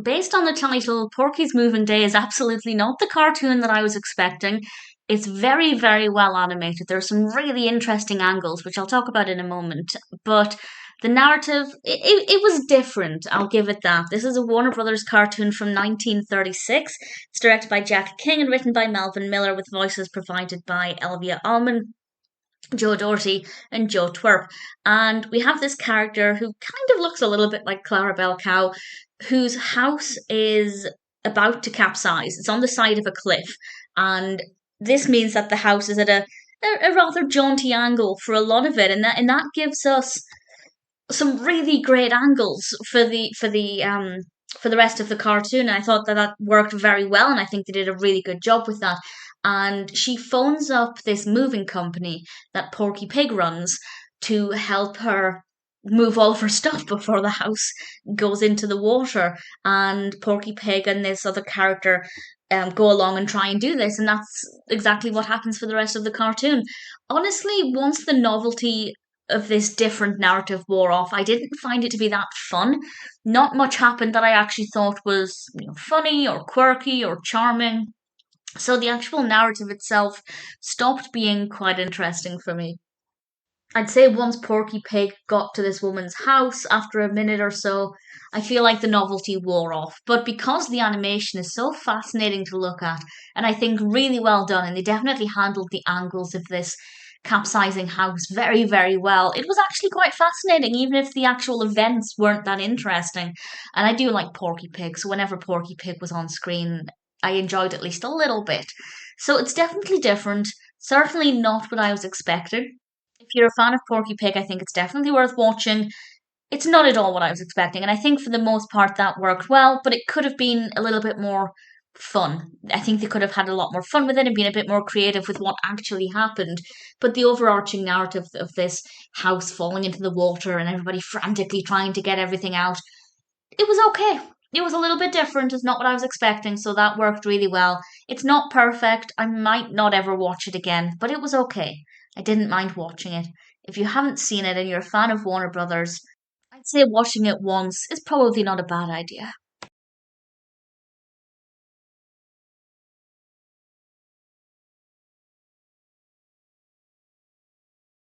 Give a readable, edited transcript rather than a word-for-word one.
Based on the title, Porky's Moving Day is absolutely not the cartoon that I was expecting. It's very, very well animated. There are some really interesting angles, which I'll talk about in a moment. But the narrative, it was different. I'll give it that. This is a Warner Brothers cartoon from 1936. It's directed by Jack King and written by Melvin Millar, with voices provided by Elvia Allman, Joe Dougherty, and Joe Twerp. And we have this character who kind of looks a little bit like Clara Bell Cow, whose house is about to capsize. It's on the side of a cliff, and this means that the house is at a rather jaunty angle for a lot of it, and that gives us some really great angles for the rest of the cartoon. And I thought that that worked very well, and I think they did a really good job with that. And she phones up this moving company that Porky Pig runs to help her move all of her stuff before the house goes into the water. And Porky Pig and this other character go along and try and do this, and that's exactly what happens for the rest of the cartoon. Honestly, once the novelty of this different narrative wore off, I didn't find it to be that fun. Not much happened that I actually thought was funny or quirky or charming. So the actual narrative itself stopped being quite interesting for me. I'd say once Porky Pig got to this woman's house after a minute or so, I feel like the novelty wore off. But because the animation is so fascinating to look at, and I think really well done, and they definitely handled the angles of this capsizing house very, very well, it was actually quite fascinating, even if the actual events weren't that interesting. And I do like Porky Pig, so whenever Porky Pig was on screen, I enjoyed at least a little bit. So it's definitely different, certainly not what I was expecting. If you're a fan of Porky Pig, I think it's definitely worth watching. It's not at all what I was expecting, and I think for the most part that worked well, but it could have been a little bit more fun. I think they could have had a lot more fun with it and been a bit more creative with what actually happened. But the overarching narrative of this house falling into the water and everybody frantically trying to get everything out, it was okay. It was a little bit different. It's not what I was expecting, so that worked really well. It's not perfect. I might not ever watch it again, but it was okay. I didn't mind watching it. If you haven't seen it and you're a fan of Warner Brothers, I'd say watching it once is probably not a bad idea.